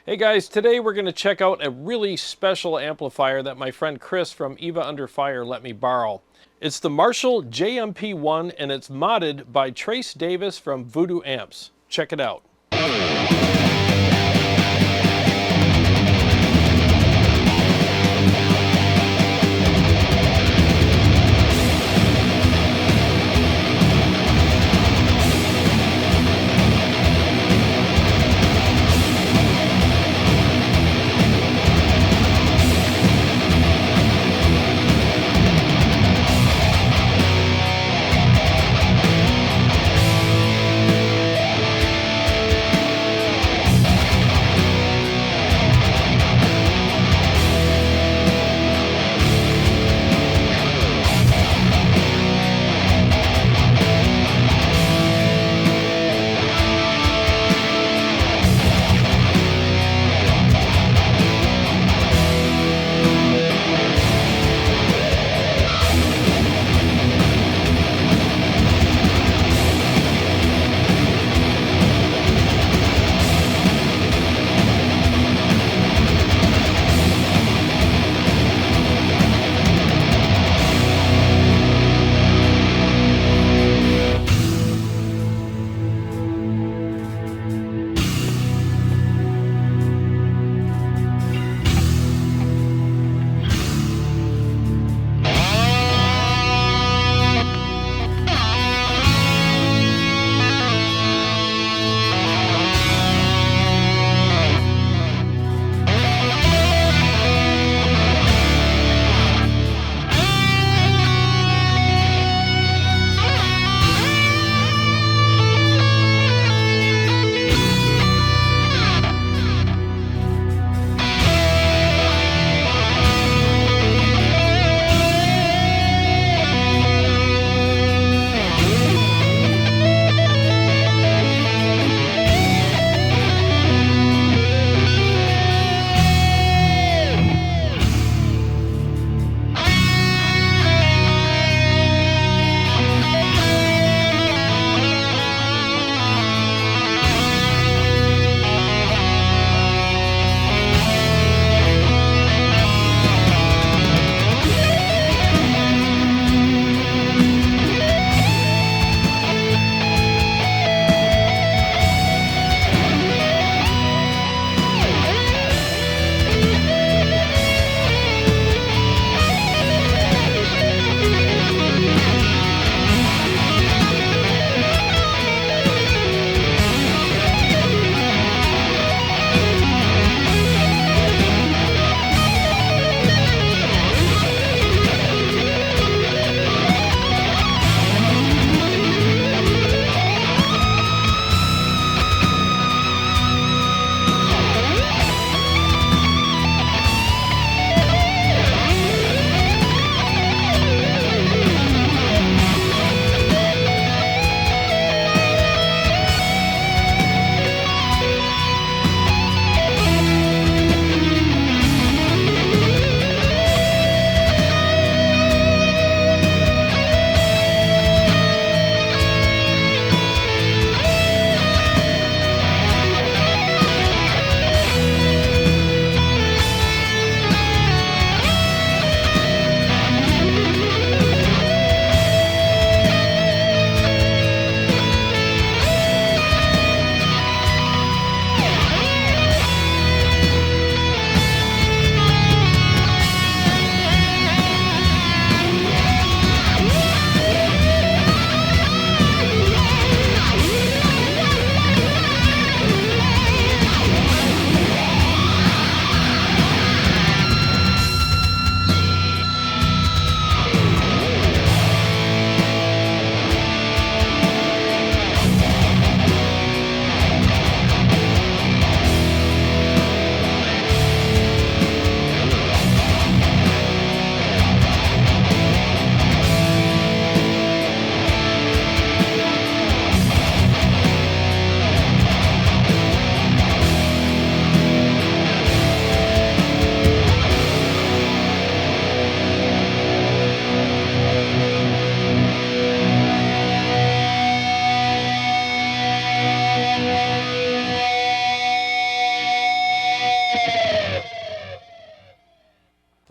Hey guys, today we're going to check out a really special amplifier that my friend Chris from Eva Under Fire let me borrow. It's the Marshall JMP-1 and it's modded by Trace Davis from Voodoo Amps. Check it out.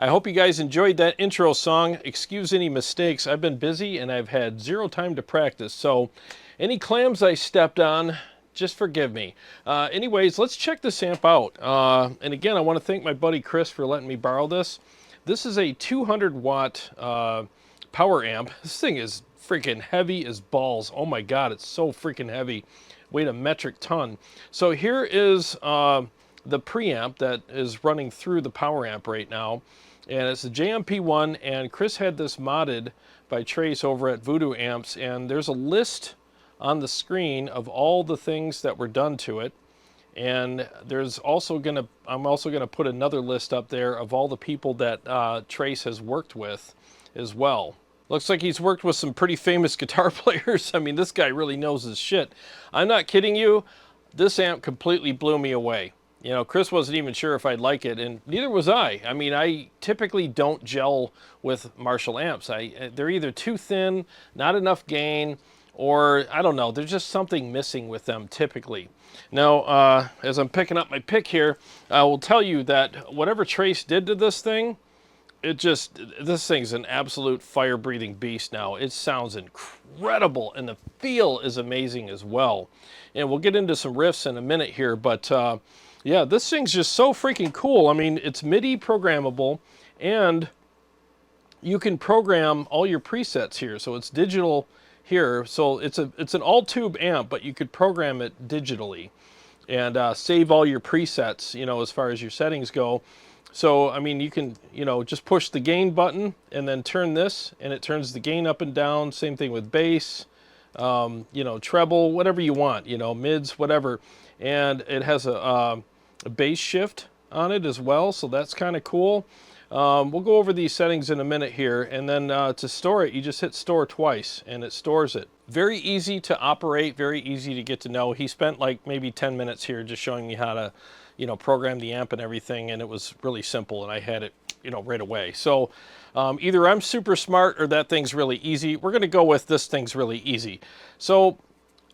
I hope you guys enjoyed that intro song. Excuse any mistakes. I've been busy and I've had zero time to practice. So any clams I stepped on, just forgive me. Anyways, let's check this amp out. And again, I want to thank my buddy Chris for letting me borrow this. This is a 200 watt power amp. This thing is freaking heavy as balls. Oh my God, it's so freaking heavy. Weighed a metric ton. So here is the preamp that is running through the power amp right now. And it's the JMP-1, and Chris had this modded by Trace over at Voodoo Amps, and there's a list on the screen of all the things that were done to it. And there's also I'm also gonna put another list up there of all the people that Trace has worked with as well. Looks like he's worked with some pretty famous guitar players. I mean, this guy really knows his shit. I'm not kidding you. This amp completely blew me away. You know, Chris wasn't even sure if I'd like it, and neither was I. I mean, I typically don't gel with Marshall amps. They're either too thin, not enough gain, or I don't know, there's just something missing with them typically. Now, as I'm picking up my pick here, I will tell you that whatever Trace did to this thing, this thing's an absolute fire-breathing beast now. It sounds incredible, and the feel is amazing as well. And we'll get into some riffs in a minute here, but yeah, this thing's just so freaking cool. I mean, it's MIDI programmable, and you can program all your presets here. So it's digital here. So it's an all-tube amp, but you could program it digitally and save all your presets, you know, as far as your settings go. So, I mean, you can, you know, just push the gain button and then turn this, and it turns the gain up and down. Same thing with bass, you know, treble, whatever you want, you know, mids, whatever. And it has a bass shift on it as well, so that's kind of cool. We'll go over these settings in a minute here, and then to store it, you just hit store twice, and it stores it. Very easy to operate, very easy to get to know. He spent like maybe 10 minutes here just showing me how to, you know, program the amp and everything, and it was really simple, and I had it, you know, right away. So either I'm super smart or that thing's really easy. We're gonna go with this thing's really easy. So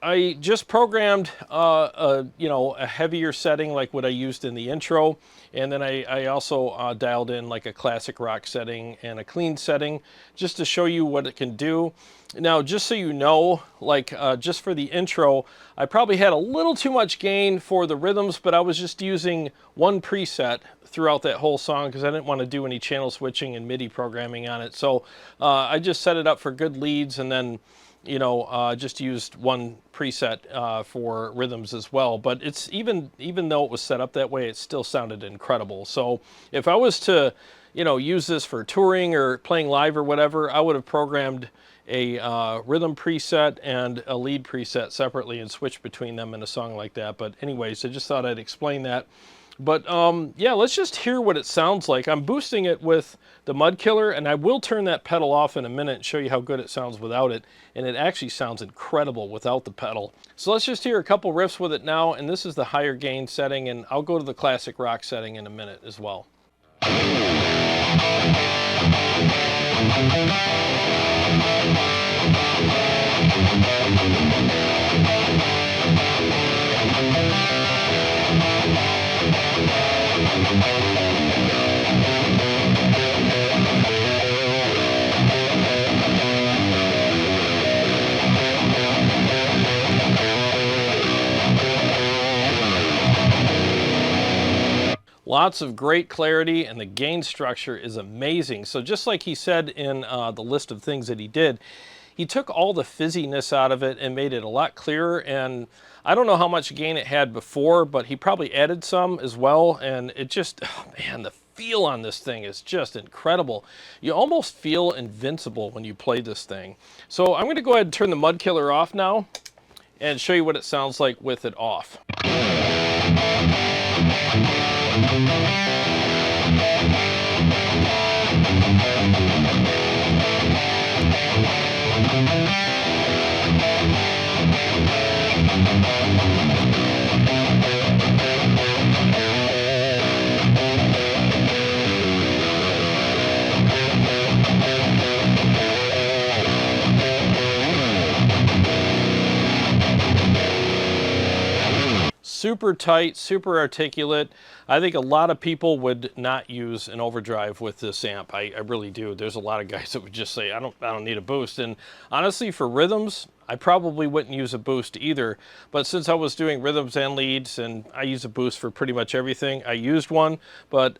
I just programmed, you know, a heavier setting like what I used in the intro, and then I also dialed in like a classic rock setting and a clean setting just to show you what it can do. Now, just so you know, like just for the intro, I probably had a little too much gain for the rhythms, but I was just using one preset throughout that whole song because I didn't want to do any channel switching and MIDI programming on it. So I just set it up for good leads, and then, you know, just used one preset for rhythms as well. But it's even though it was set up that way, it still sounded incredible. So if I was to, you know, use this for touring or playing live or whatever, I would have programmed a rhythm preset and a lead preset separately and switch between them in a song like that. But anyways, I just thought I'd explain that. But yeah, let's just hear what it sounds like. I'm boosting it with the Mud Killer, and I will turn that pedal off in a minute and show you how good it sounds without it. And it actually sounds incredible without the pedal. So let's just hear a couple riffs with it now, and this is the higher gain setting, and I'll go to the classic rock setting in a minute as well. Lots of great clarity, and the gain structure is amazing. So just like he said in the list of things that he did, he took all the fizziness out of it and made it a lot clearer. And I don't know how much gain it had before, but he probably added some as well. And it just, oh man, the feel on this thing is just incredible. You almost feel invincible when you play this thing. So I'm going to go ahead and turn the Mud Killer off now and show you what it sounds like with it off. super tight, super articulate. I think a lot of people would not use an overdrive with this amp. I really do. There's a lot of guys that would just say, I don't need a boost. And honestly, for rhythms, I probably wouldn't use a boost either. But since I was doing rhythms and leads, and I use a boost for pretty much everything, I used one. But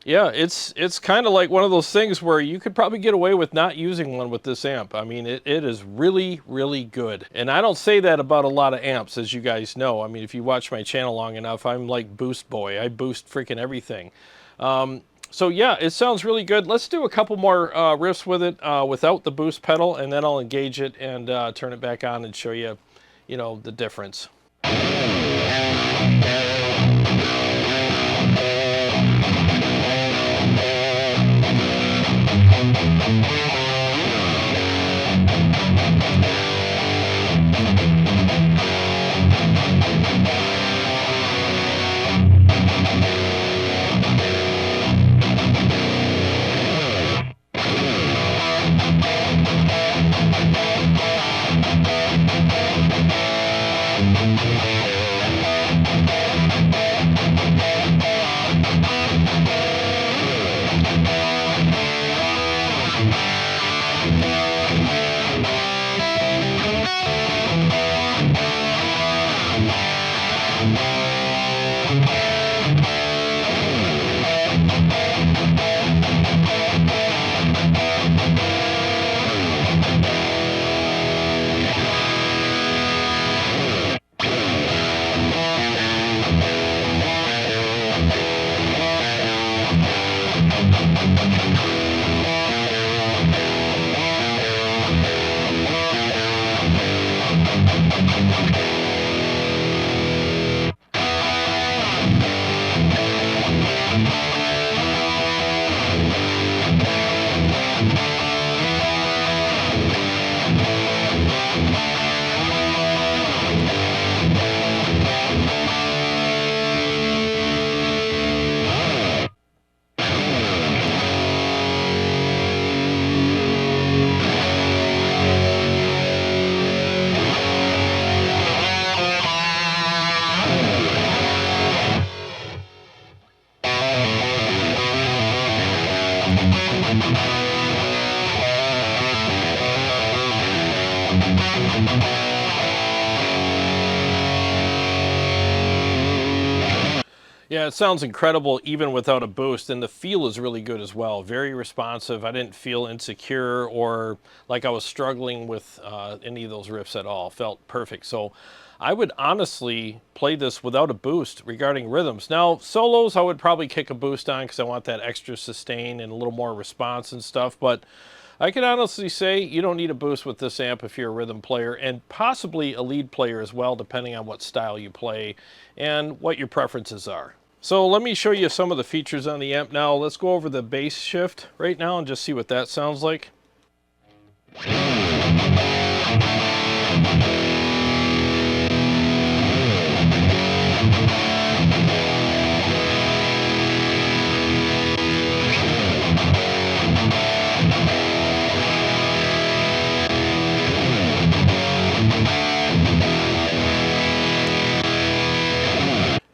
yeah, it's kind of like one of those things where you could probably get away with not using one with this amp. I mean, it is really, really good. And I don't say that about a lot of amps, as you guys know. I mean, if you watch my channel long enough, I'm like boost boy. I boost freaking everything. So yeah, it sounds really good. Let's do a couple more riffs with it without the boost pedal, and then I'll engage it and turn it back on and show you, you know, the difference. Yeah, it sounds incredible even without a boost, and the feel is really good as well. Very responsive. I didn't feel insecure or like I was struggling with any of those riffs at all. Felt perfect. So I would honestly play this without a boost regarding rhythms. Now, solos I would probably kick a boost on because I want that extra sustain and a little more response and stuff, but I can honestly say you don't need a boost with this amp if you're a rhythm player, and possibly a lead player as well, depending on what style you play and what your preferences are. So let me show you some of the features on the amp now. Let's go over the bass shift right now and just see what that sounds like.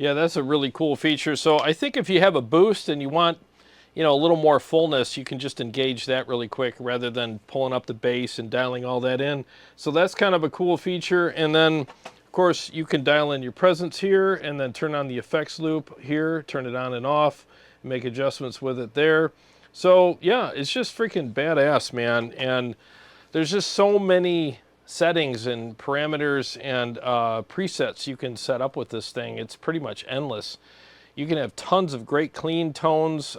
Yeah, that's a really cool feature. So I think if you have a boost and you want, you know, a little more fullness, you can just engage that really quick rather than pulling up the bass and dialing all that in. So that's kind of a cool feature. And then, of course, you can dial in your presence here and then turn on the effects loop here, turn it on and off, make adjustments with it there. So yeah, it's just freaking badass, man. And there's just so many settings and parameters and presets you can set up with this thing. It's pretty much endless. You can have tons of great clean tones,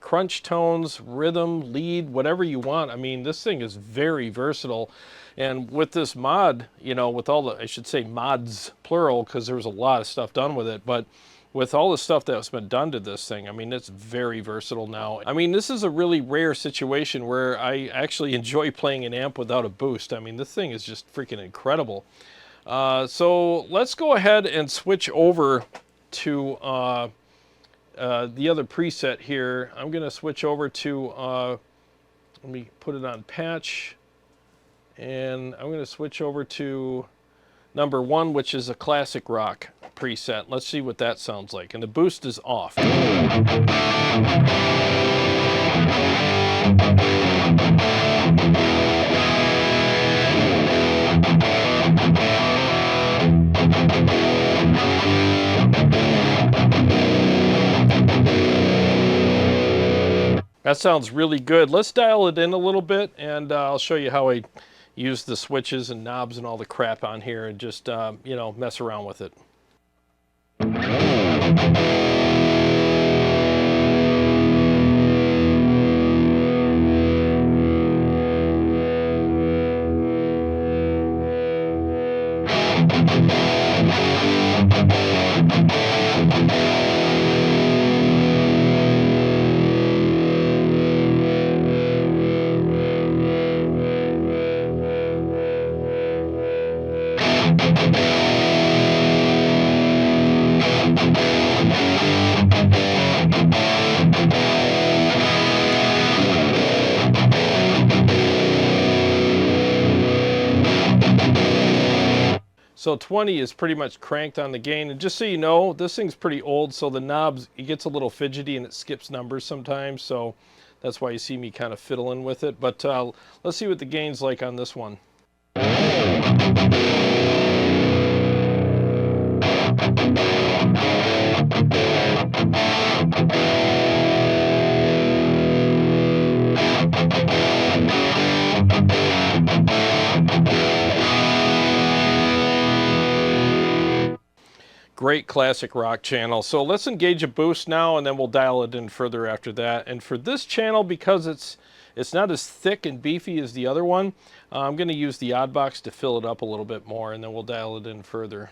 crunch tones, rhythm, lead, whatever you want. I mean, this thing is very versatile. And with this mod, you know, with all the, I should say mods, plural, because there was a lot of stuff done with it, but with all the stuff that's been done to this thing, I mean, it's very versatile now. I mean, this is a really rare situation where I actually enjoy playing an amp without a boost. I mean, this thing is just freaking incredible. So let's go ahead and switch over to the other preset here. I'm going to switch over to, let me put it on patch, and I'm going to switch over to number 1, which is a classic rock. preset. Let's see what that sounds like. And the boost is off. That sounds really good. Let's dial it in a little bit, and I'll show you how I use the switches and knobs and all the crap on here, and just, you know, mess around with it. So 20 is pretty much cranked on the gain, and just so you know, this thing's pretty old, so the knobs, it gets a little fidgety and it skips numbers sometimes, so that's why you see me kind of fiddling with it. But let's see what the gain's like on this one. Great classic rock channel. So let's engage a boost now, and then we'll dial it in further after that. And for this channel, because it's not as thick and beefy as the other one, I'm going to use the odd box to fill it up a little bit more, and then we'll dial it in further.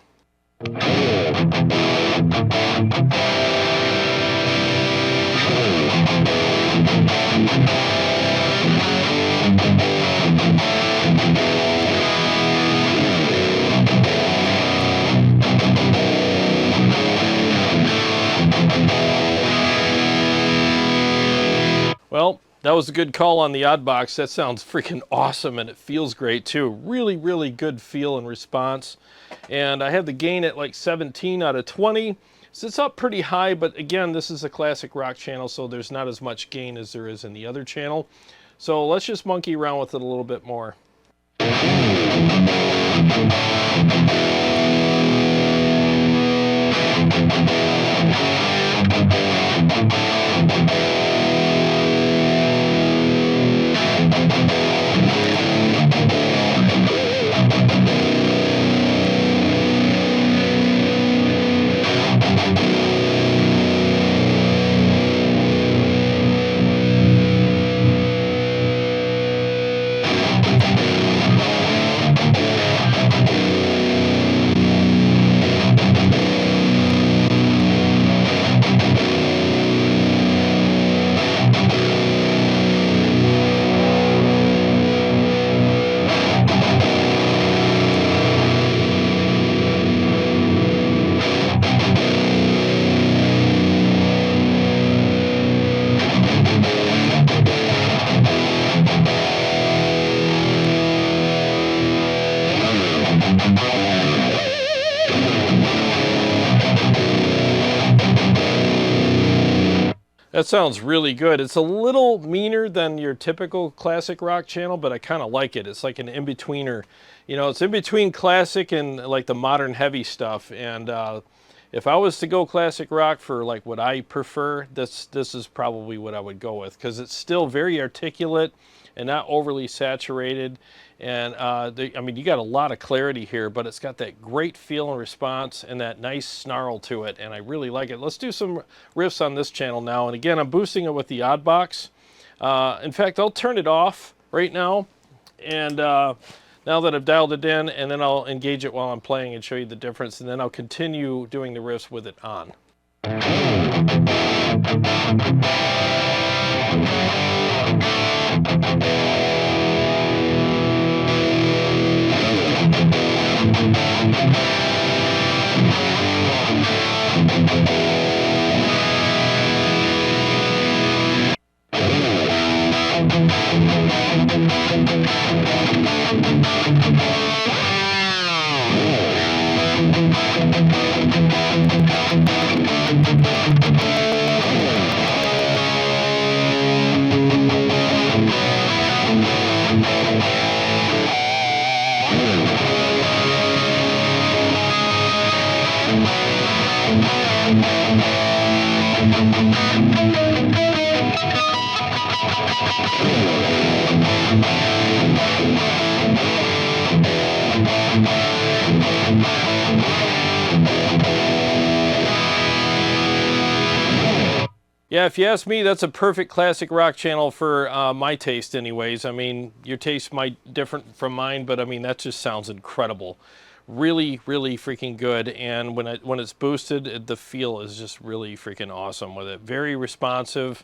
Well, that was a good call on the odd box. That sounds freaking awesome, and it feels great too. Really, really good feel and response. And I had the gain at like 17 out of 20. So it's up pretty high, but again, this is a classic rock channel, so there's not as much gain as there is in the other channel. So let's just monkey around with it a little bit more. That sounds really good. It's a little meaner than your typical classic rock channel, but I kind of like it. It's like an in-betweener. You know, it's in between classic and like the modern heavy stuff. And if I was to go classic rock for like what I prefer, this is probably what I would go with, because it's still very articulate and not overly saturated. And I mean, you got a lot of clarity here, but it's got that great feel and response and that nice snarl to it, and I really like it. Let's do some riffs on this channel now. And again, I'm boosting it with the odd box. In fact, I'll turn it off right now, and now that I've dialed it in, and then I'll engage it while I'm playing and show you the difference, and then I'll continue doing the riffs with it on. Yeah, if you ask me, that's a perfect classic rock channel for my taste anyways. I mean, your taste might different from mine, but I mean, that just sounds incredible. Really, really freaking good. And when it's boosted, the feel is just really freaking awesome with it. Very responsive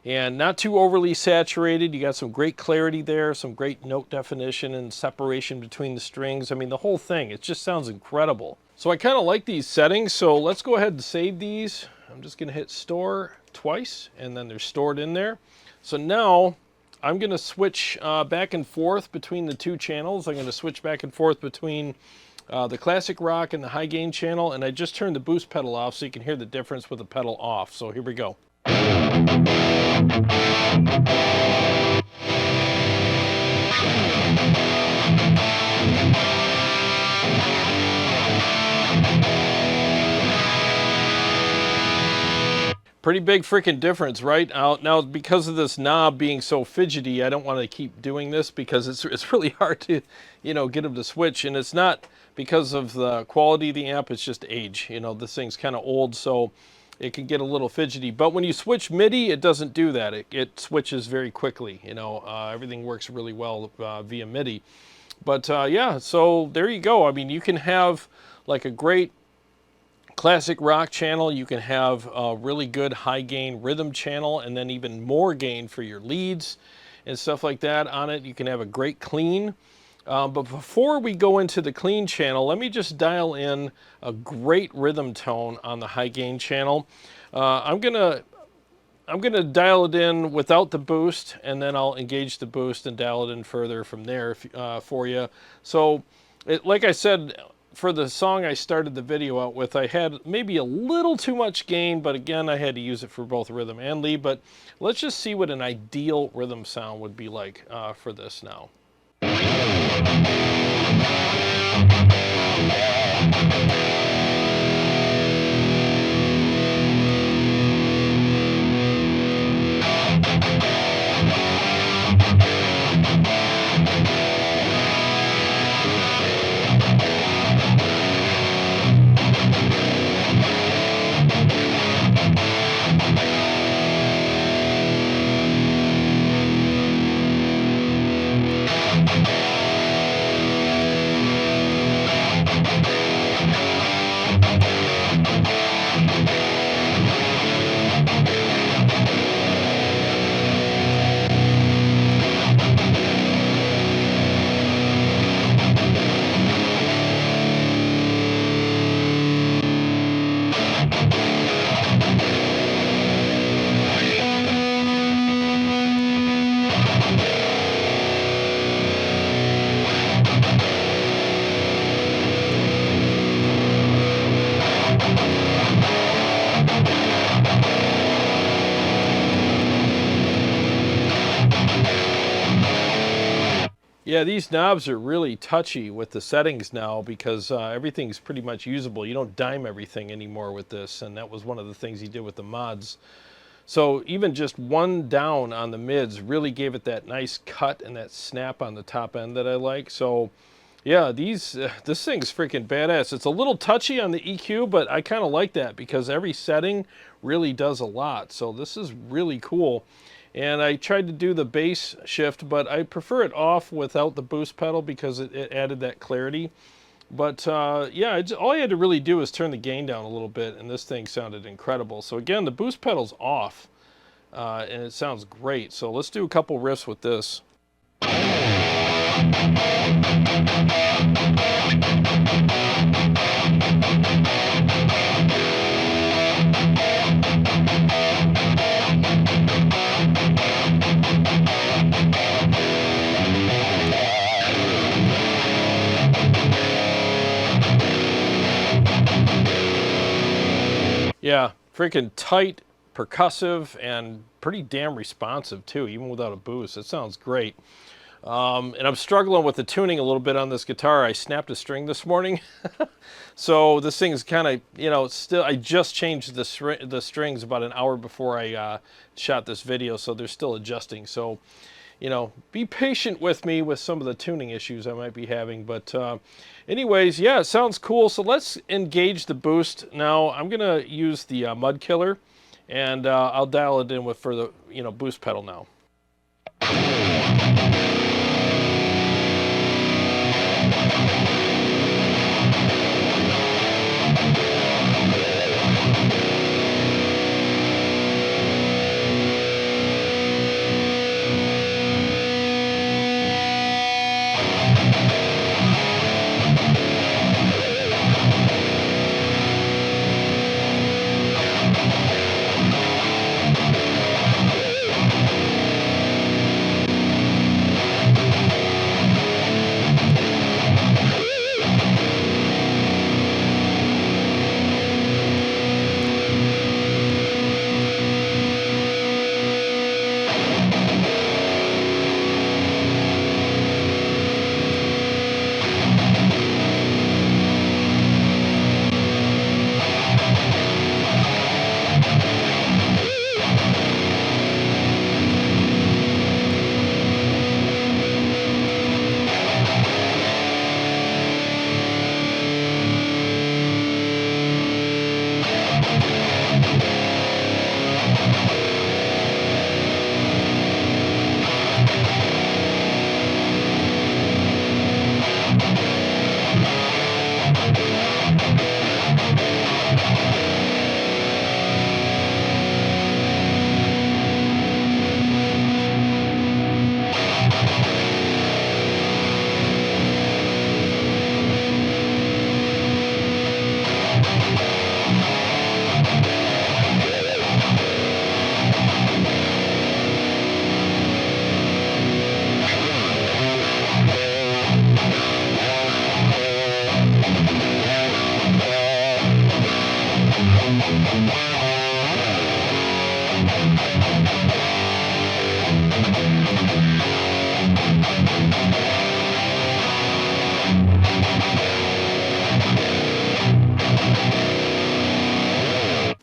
and not too overly saturated. You got some great clarity there, some great note definition and separation between the strings. I mean, the whole thing, it just sounds incredible. So I kind of like these settings, so let's go ahead and save these. I'm just gonna hit store twice, and then they're stored in there. So now I'm gonna switch back and forth between the two channels. I'm gonna switch back and forth between the classic rock and the high gain channel, and I just turned the boost pedal off so you can hear the difference with the pedal off. So here we go. Pretty big freaking difference, right? Now, because of this knob being so fidgety, I don't want to keep doing this because it's really hard to, you know, get them to switch. And it's not because of the quality of the amp, it's just age. You know, this thing's kind of old, so it can get a little fidgety. But when you switch MIDI, it doesn't do that. It switches very quickly. You know, everything works really well via MIDI. But yeah, so there you go. I mean, you can have like a great classic rock channel, you can have a really good high gain rhythm channel, and then even more gain for your leads and stuff like that on it. You can have a great clean. But before we go into the clean channel, let me just dial in a great rhythm tone on the high gain channel. I'm gonna dial it in without the boost, and then I'll engage the boost and dial it in further from there for you. So, like I said, for the song I started the video out with, I had maybe a little too much gain, but again, I had to use it for both rhythm and lead. But let's just see what an ideal rhythm sound would be like for this now. Yeah, these knobs are really touchy with the settings now because everything's pretty much usable. You don't dime everything anymore with this, and that was one of the things he did with the mods. So even just one down on the mids really gave it that nice cut and that snap on the top end that I like. So yeah, this thing's freaking badass. It's a little touchy on the EQ, but I kind of like that because every setting really does a lot. So this is really cool. And I tried to do the bass shift, but I prefer it off without the boost pedal because it added that clarity. But yeah, all I had to really do is turn the gain down a little bit, and this thing sounded incredible. So again, the boost pedal's off, and it sounds great. So let's do a couple riffs with this. Yeah, freaking tight, percussive, and pretty damn responsive too, even without a boost. It sounds great. And I'm struggling with the tuning a little bit on this guitar. I snapped a string this morning. So this thing's kind of, you know, still, I just changed the strings about an hour before I shot this video, so they're still adjusting. So, you know, be patient with me with some of the tuning issues I might be having. But anyways, yeah, it sounds cool. So let's engage the boost. Now I'm going to use the mud killer, and I'll dial it in with for the, you know, boost pedal now.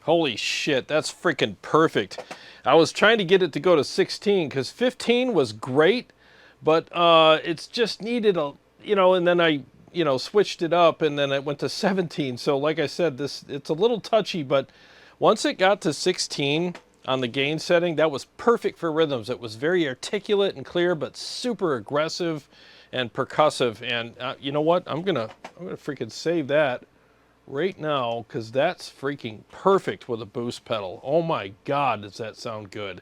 Holy shit, that's freaking perfect. I was trying to get it to go to 16 because 15 was great, but it's just needed a, you know, and then I, you know, switched it up and then it went to 17. So like I said, it's a little touchy, but once it got to 16 on the gain setting, that was perfect for rhythms. It was very articulate and clear, but super aggressive and percussive. And you know what? I'm gonna freaking save that right now, because that's freaking perfect with a boost pedal. Oh my God, does that sound good.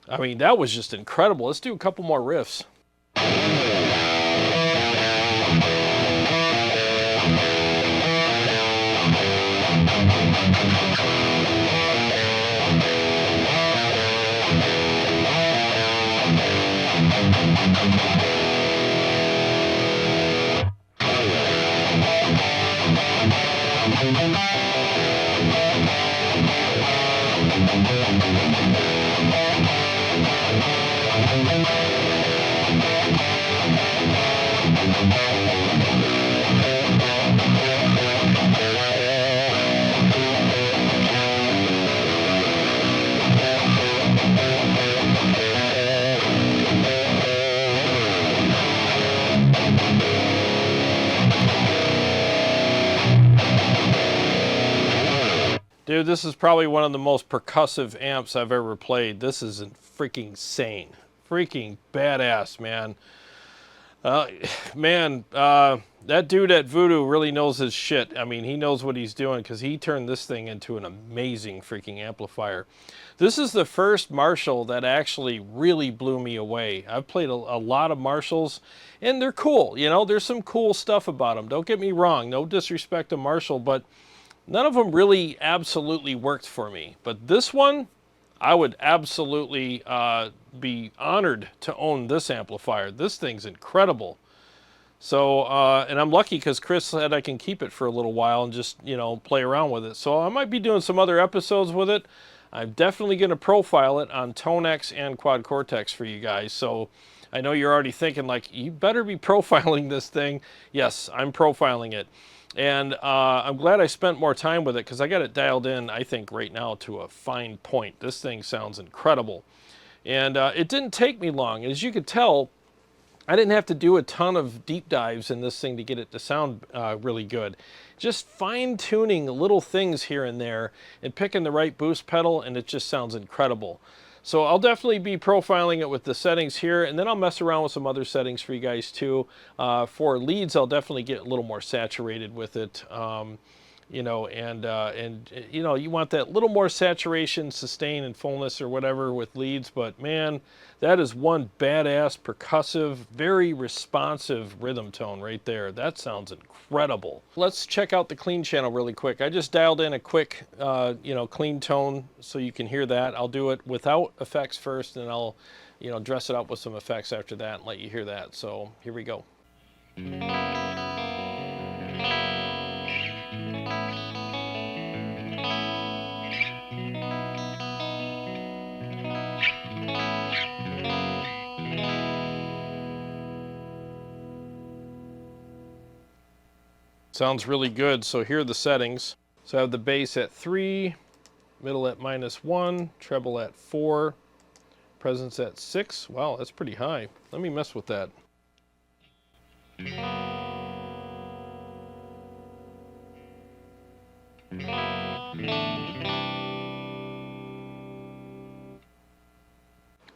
I mean, that was just incredible. Let's do a couple more riffs. Dude, this is probably one of the most percussive amps I've ever played. This is freaking insane. Freaking badass, man. That dude at Voodoo really knows his shit. I mean, he knows what he's doing, because he turned this thing into an amazing freaking amplifier. This is the first Marshall that actually really blew me away. I've played a lot of Marshalls, and they're cool. You know, there's some cool stuff about them. Don't get me wrong. No disrespect to Marshall, but none of them really absolutely worked for me. But this one, I would absolutely be honored to own this amplifier. This thing's incredible. So, and I'm lucky because Chris said I can keep it for a little while and just, you know, play around with it. So I might be doing some other episodes with it. I'm definitely going to profile it on ToneX and Quad Cortex for you guys. So I know you're already thinking like, you better be profiling this thing. Yes, I'm profiling it. And I'm glad I spent more time with it because I got it dialed in, I think, right now to a fine point. This thing sounds incredible. And it didn't take me long. As you could tell, I didn't have to do a ton of deep dives in this thing to get it to sound really good. Just fine-tuning little things here and there and picking the right boost pedal, and it just sounds incredible. So I'll definitely be profiling it with the settings here, and then I'll mess around with some other settings for you guys too. For leads, I'll definitely get a little more saturated with it. You know, and you know, you want that little more saturation, sustain, and fullness or whatever with leads, but man, that is one badass, percussive, very responsive rhythm tone right there. That sounds incredible. Let's check out the clean channel really quick. I just dialed in a quick, you know, clean tone so you can hear that. I'll do it without effects first, and I'll, you know, dress it up with some effects after that and let you hear that. So here we go. Sounds really good. So here are the settings. So I have the bass at 3, middle at -1, treble at 4, presence at 6. Wow, that's pretty high. Let me mess with that.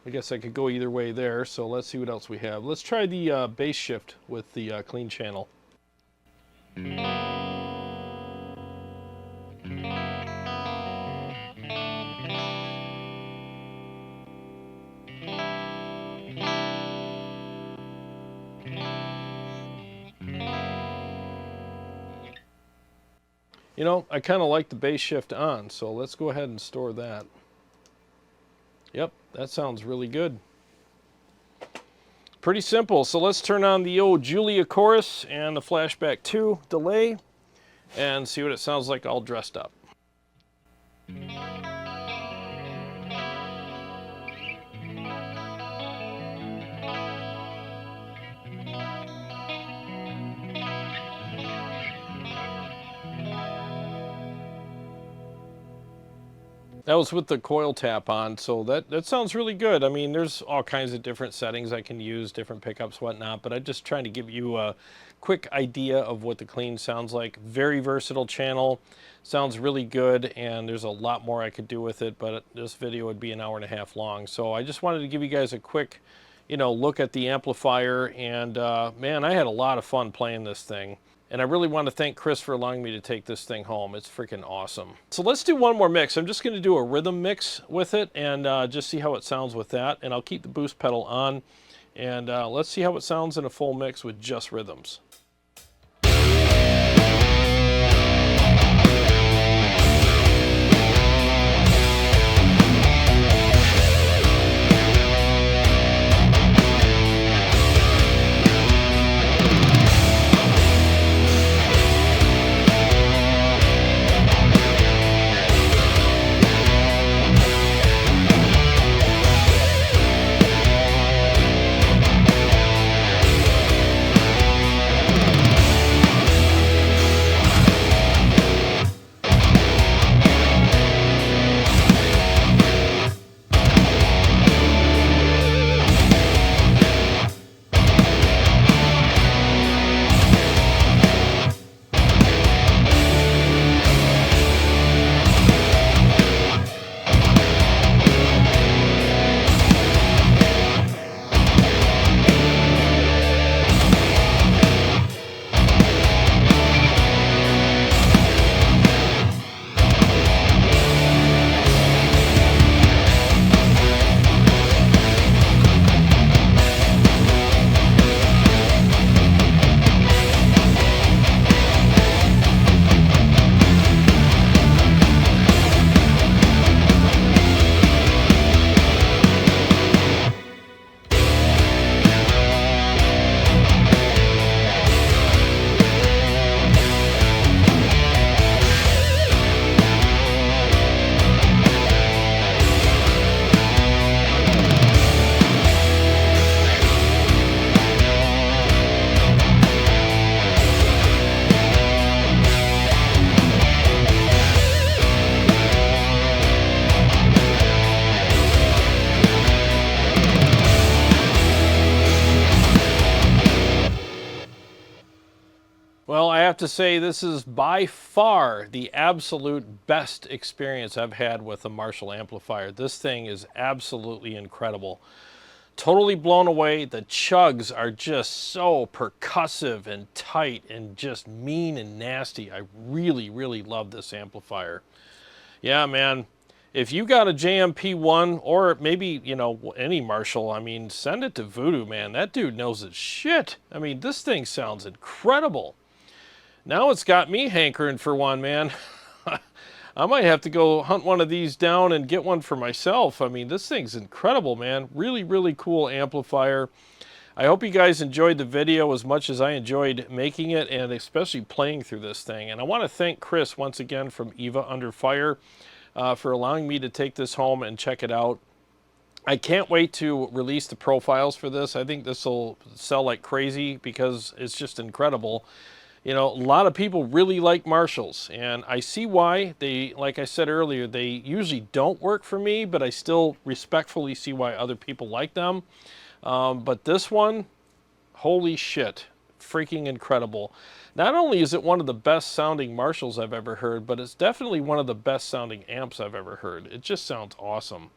I guess I could go either way there, so let's see what else we have. Let's try the bass shift with the clean channel. You know, I kind of like the bass shift on, so let's go ahead and store that. Yep, that sounds really good. Pretty simple. So let's turn on the old Julia chorus and the flashback 2 delay and see what it sounds like all dressed up. That was with the coil tap on, so that sounds really good. I mean, there's all kinds of different settings I can use, different pickups, whatnot, but I'm just trying to give you a quick idea of what the clean sounds like. Very versatile channel, sounds really good, and there's a lot more I could do with it, but this video would be an hour and a half long. So I just wanted to give you guys a quick, you know, look at the amplifier, and man, I had a lot of fun playing this thing. And I really want to thank Chris for allowing me to take this thing home. It's freaking awesome. So let's do one more mix. I'm just going to do a rhythm mix with it and just see how it sounds with that. And I'll keep the boost pedal on. And let's see how it sounds in a full mix with just rhythms. have to say this is by far the absolute best experience I've had with a Marshall amplifier. This thing is absolutely incredible. Totally blown away. The chugs are just so percussive and tight and just mean and nasty. I really, really love this amplifier. Yeah, man. If you got a JMP-1 or maybe, you know, any Marshall, I mean, send it to Voodoo, man. That dude knows his shit. I mean, this thing sounds incredible. Now it's got me hankering for one, man. I might have to go hunt one of these down and get one for myself. I mean, this thing's incredible, man. Really, really cool amplifier. I hope you guys enjoyed the video as much as I enjoyed making it and especially playing through this thing. And I want to thank Chris once again from Eva Under Fire for allowing me to take this home and check it out. I can't wait to release the profiles for this. I think this will sell like crazy because it's just incredible. You know, a lot of people really like Marshalls, and I see why. They, like I said earlier, they usually don't work for me, but I still respectfully see why other people like them. But this one, holy shit, freaking incredible. Not only is it one of the best sounding Marshalls I've ever heard, but it's definitely one of the best sounding amps I've ever heard. It just sounds awesome.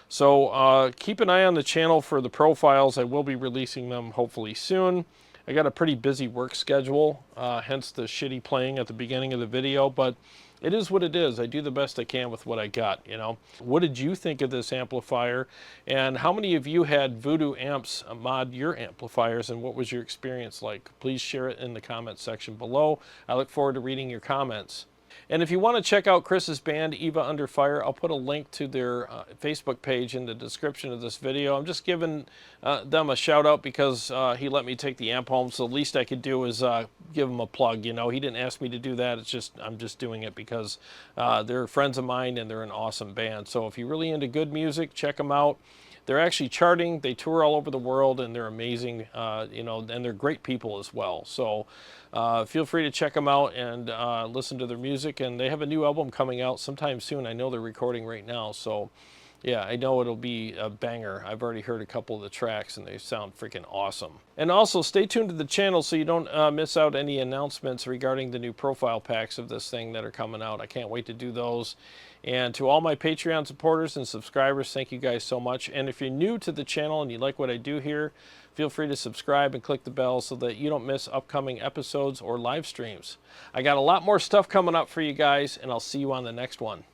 So keep an eye on the channel for the profiles. I will be releasing them hopefully soon. I got a pretty busy work schedule, hence the shitty playing at the beginning of the video, but it is what it is. I do the best I can with what I got, you know. What did you think of this amplifier? And how many of you had Voodoo amps mod your amplifiers, and what was your experience like? Please share it in the comments section below. I look forward to reading your comments. And if you want to check out Chris's band, Eva Under Fire, I'll put a link to their Facebook page in the description of this video. I'm just giving them a shout out because he let me take the amp home, so the least I could do is give him a plug. You know, he didn't ask me to do that. It's just, I'm just doing it because they're friends of mine and they're an awesome band. So if you're really into good music, check them out. They're actually charting. They tour all over the world, and they're amazing, you know, and they're great people as well. So feel free to check them out and listen to their music. And they have a new album coming out sometime soon. I know they're recording right now. So yeah, I know it'll be a banger. I've already heard a couple of the tracks, and they sound freaking awesome. And also, stay tuned to the channel so you don't miss out any announcements regarding the new profile packs of this thing that are coming out. I can't wait to do those. And to all my Patreon supporters and subscribers, thank you guys so much. And if you're new to the channel and you like what I do here, feel free to subscribe and click the bell so that you don't miss upcoming episodes or live streams. I got a lot more stuff coming up for you guys, and I'll see you on the next one.